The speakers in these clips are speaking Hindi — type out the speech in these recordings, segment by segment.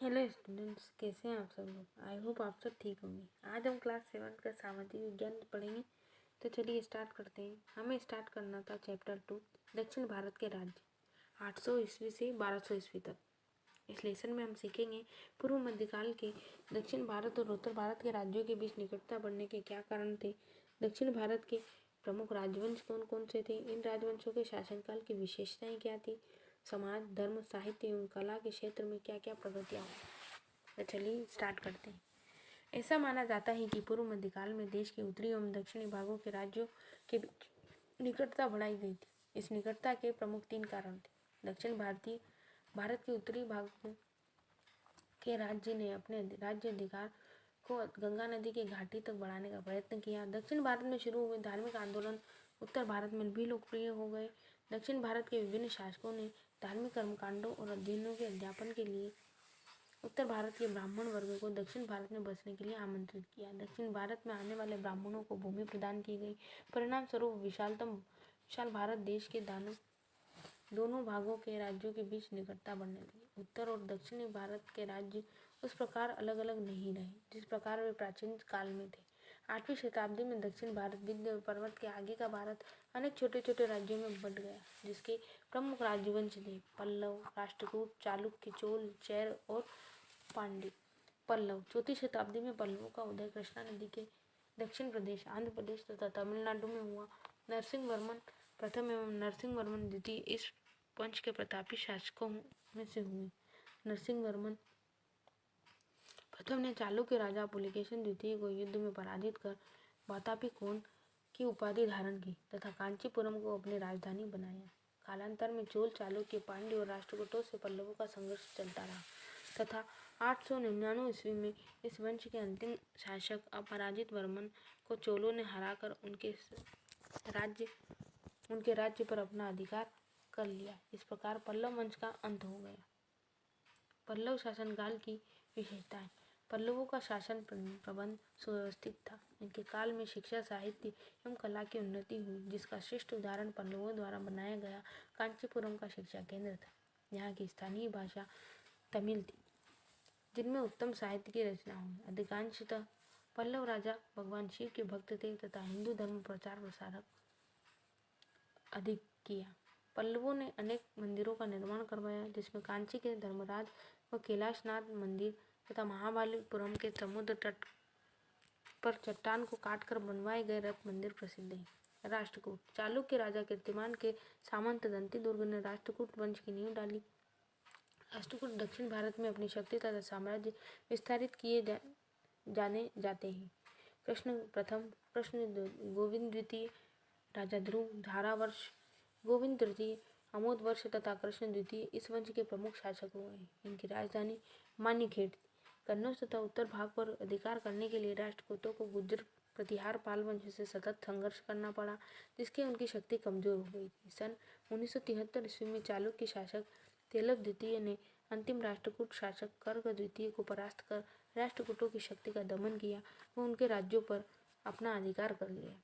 हेलो स्टूडेंट्स, कैसे हैं आप सब लोग। आई होप आप सब ठीक होंगे। आज हम क्लास 7 का सामाजिक विज्ञान पढ़ेंगे। तो चलिए स्टार्ट करते हैं। हमें स्टार्ट करना था चैप्टर 2 दक्षिण भारत के राज्य 800 ईस्वी से 1200 ईस्वी तक। इस लेसन में हम सीखेंगे पूर्व मध्यकाल के दक्षिण भारत और उत्तर भारत के राज्यों के बीच निकटता बढ़ने के क्या कारण थे, दक्षिण भारत के प्रमुख राजवंश कौन कौन से थे, इन राजवंशों के शासनकाल की विशेषताएं क्या थी, समाज, धर्म, साहित्य एवं कला के क्षेत्र में क्या क्या प्रगतियाँ हुई। तो चलिए स्टार्ट करते हैं। ऐसा माना जाता है कि पूर्व मध्यकाल में देश के उत्तरी एवं दक्षिणी भागों के राज्यों के बीच निकटता बढ़ाई गई थी। इस निकटता के प्रमुख 3 कारण थे। दक्षिण भारत के उत्तरी भागों के राज्य ने अपने राज्य अधिकार को गंगा नदी के घाटी तक बढ़ाने का प्रयत्न किया। दक्षिण भारत में शुरू हुए धार्मिक आंदोलन उत्तर भारत में भी लोकप्रिय हो गए। दक्षिण भारत के विभिन्न शासकों ने धार्मिक कर्मकांडों और अध्ययनों के अध्यापन के लिए उत्तर भारत के ब्राह्मण वर्ग को दक्षिण भारत में बसने के लिए आमंत्रित किया। दक्षिण भारत में आने वाले ब्राह्मणों को भूमि प्रदान की गई। परिणाम स्वरूप विशाल भारत देश के दोनों भागों के राज्यों के बीच निकटता बढ़ने लगी। उत्तर और दक्षिणी भारत के राज्य उस प्रकार अलग अलग नहीं रहे जिस प्रकार वे प्राचीन काल में थे। 8वीं शताब्दी में दक्षिण भारत विंध्य पर्वत के आगे का भारत अनेक छोटे छोटे राज्यों में बंट गया, जिसके प्रमुख राजवंश थे पल्लव, राष्ट्रकूट, चालुक्य, चोल, चेर और पांड्य। पल्लव। 4वीं शताब्दी में पल्लवों का उदय कृष्णा नदी के दक्षिण प्रदेश, आंध्र प्रदेश तथा तमिलनाडु में हुआ। नरसिंह वर्मन प्रथम एवं नरसिंह वर्मन द्वितीय इस वंश के प्रतापी शासकों में से हुए। नरसिंह वर्मन प्रथम ने चालुक्य राजा पुलिकेशिन द्वितीय को युद्ध में पराजित कर वातापी कोण की उपाधि धारण की तथा कांचीपुरम को अपनी राजधानी बनाया। कालांतर में चोल, चालुक्य, पांड्य और राष्ट्रकूटों से पल्लवों का संघर्ष चलता रहा तथा 899 ईस्वी में इस वंश के अंतिम शासक अपराजित वर्मन को चोलों ने हराकर उनके राज्य पर अपना अधिकार कर लिया। इस प्रकार पल्लव वंश का अंत हो गया। पल्लव शासनकाल की विशेषताएं। पल्लवों का शासन प्रबंध सुव्यवस्थित था। इनके काल में शिक्षा, साहित्य एवं कला की उन्नति हुई, जिसका श्रेष्ठ उदाहरण पल्लवों द्वारा बनाया गया कांचीपुरम का शिक्षा केंद्र था। यहाँ की स्थानीय भाषा तमिल थी, जिनमें उत्तम साहित्य की रचना हुई। अधिकांशतः पल्लव राजा भगवान शिव के भक्त थे तथा हिंदू धर्म प्रचार प्रसारक अधिक किया। पल्लवों ने अनेक मंदिरों का निर्माण करवाया, जिसमें कांची के धर्मराज व कैलाशनाथ मंदिर तथा महाबलीपुरम के समुद्र तट पर चट्टान को काटकर बनवाए गए रथ मंदिर प्रसिद्ध है। राष्ट्रकूट। चालुक्य राजा कीर्तिमान के सामंत दंती दुर्ग ने राष्ट्रकूट वंश की नींव डाली। राष्ट्रकूट दक्षिण भारत में अपनी शक्ति तथा साम्राज्य विस्तारित किए जाने जाते हैं। कृष्ण प्रथम, कृष्ण गोविंद द्वितीय, राजा ध्रुव, धारावर्ष, गोविंद तृतीय, अमोद वर्ष तथा कृष्ण द्वितीय इस वंश के प्रमुख शासक हुए। इनकी राजधानी मान्यखेड़ थी। कन्नौज तथा उत्तर भाग पर अधिकार करने के लिए राष्ट्रकूटों को गुर्जर प्रतिहार पाल वंश से सतत संघर्ष करना पड़ा, जिससे उनकी शक्ति कमजोर हो गई थी। सन 1973 ईस्वी में चालुक्य शासक तेलव द्वितीय ने अंतिम राष्ट्रकूट शासक कर्क द्वितीय को परास्त कर राष्ट्रकूटों की शक्ति का दमन किया व उनके राज्यों पर अपना अधिकार कर लिया।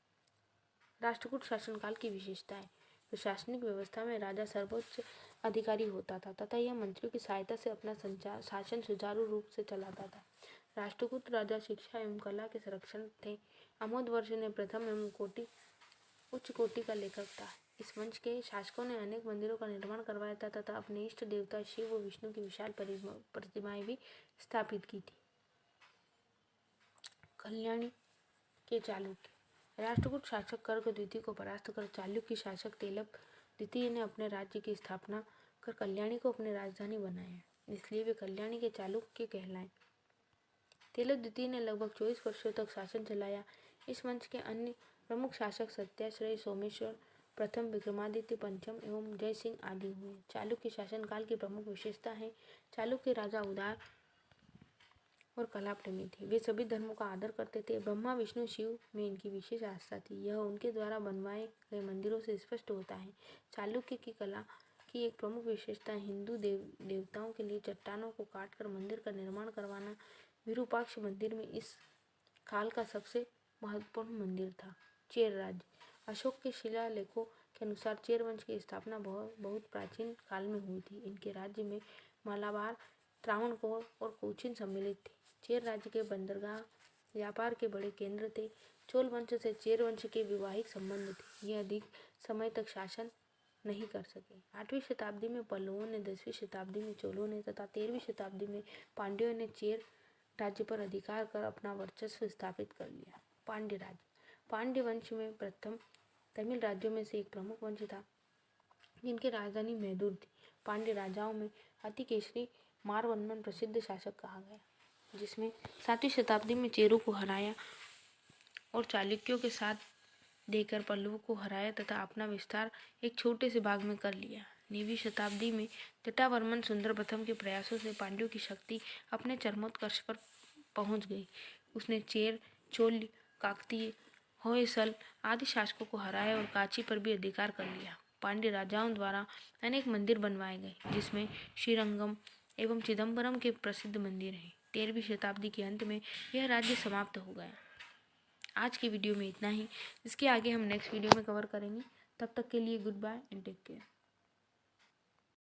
राष्ट्रकूट शासनकाल की विशेषताएं। प्रशासनिक व्यवस्था में राजा सर्वोच्च अधिकारी होता था तथा यह मंत्रियों की सहायता से अपना शासन सुचारू रूप से चलाता था। राष्ट्रकूट राजा शिक्षा एवं कला के संरक्षण थे। अमोद वर्ष ने प्रथम एवं उच्च कोटि का लेखक था। इस वंश के शासकों ने अनेक मंदिरों का निर्माण करवाया था तथा अपने इष्ट देवता शिव व विष्णु की विशाल प्रतिमाएं भी स्थापित की थी। कल्याणी के चालुक्य। राष्ट्रकूट शासक कर्क द्वितीय को परास्त कर चालुक्य शासक तेलव द्वितीय ने अपने राज्य की स्थापना कर कल्याणी को अपनी राजधानी बनाया, इसलिए वे कल्याणी के चालुक्य कहलाए। तेलव द्वितीय ने लगभग 24 वर्षों तक शासन चलाया। इस वंश के अन्य प्रमुख शासक सत्याश्रय, सोमेश्वर प्रथम, विक्रमादित्य पंचम एवं जय सिंह आदि हुए। चालुक्य शासनकाल की प्रमुख विशेषता है। चालुक्य राजा उदार और कला प्रेमी थे। वे सभी धर्मों का आदर करते थे। ब्रह्मा, विष्णु, शिव में इनकी विशेष आस्था थी। यह उनके द्वारा बनवाए गए मंदिरों से स्पष्ट होता है। चालुक्य की कला की एक प्रमुख विशेषता हिंदू देवताओं के लिए चट्टानों को काटकर मंदिर का निर्माण करवाना। विरूपाक्ष मंदिर में इस काल का सबसे महत्वपूर्ण मंदिर था। चेर राज्य। अशोक के शिलालेखों के अनुसार चेर वंश की स्थापना बहुत प्राचीन काल में हुई थी। इनके राज्य में मालाबार त्रावणकोर और कोचीन सम्मिलित थे। चेर राज्य के बंदरगाह व्यापार के बड़े केंद्र थे। चोल वंश से चेर वंश के वैवाहिक संबंध थे। ये अधिक समय तक शासन नहीं कर सके। 8वीं शताब्दी में पल्लवों ने, 10वीं शताब्दी में चोलों ने तथा 13वीं शताब्दी में पांड्यों ने चेर राज्य पर अधिकार कर अपना वर्चस्व स्थापित कर लिया। पांड्य राज्य। पांड्य वंश में प्रथम तमिल राज्यों में से एक प्रमुख वंश था जिनकी राजधानी मैदूर थी। पांड्य राजाओं में अतिकेशरी मारवर्मन प्रसिद्ध शासक कहा गया, जिसमें 7वीं शताब्दी में चेरों को हराया और चालुक्यों के साथ देकर पल्लवों को हराया तथा अपना विस्तार एक छोटे से भाग में कर लिया। 9वीं शताब्दी में जटावर्मन सुंदर प्रथम के प्रयासों से पांड्यों की शक्ति अपने चरमोत्कर्ष पर पहुंच गई। उसने चेर, चोल, काकतीय, होयसल आदि शासकों को हराया और कांची पर भी अधिकार कर लिया। पांड्य राजाओं द्वारा अनेक मंदिर बनवाए गए, जिसमें श्रीरंगम एवं चिदम्बरम के प्रसिद्ध मंदिर हैं। 13वीं शताब्दी के अंत में यह राज्य समाप्त हो गया। आज की वीडियो में इतना ही। इसके आगे हम नेक्स्ट वीडियो में कवर करेंगे। तब तक के लिए goodbye and take care.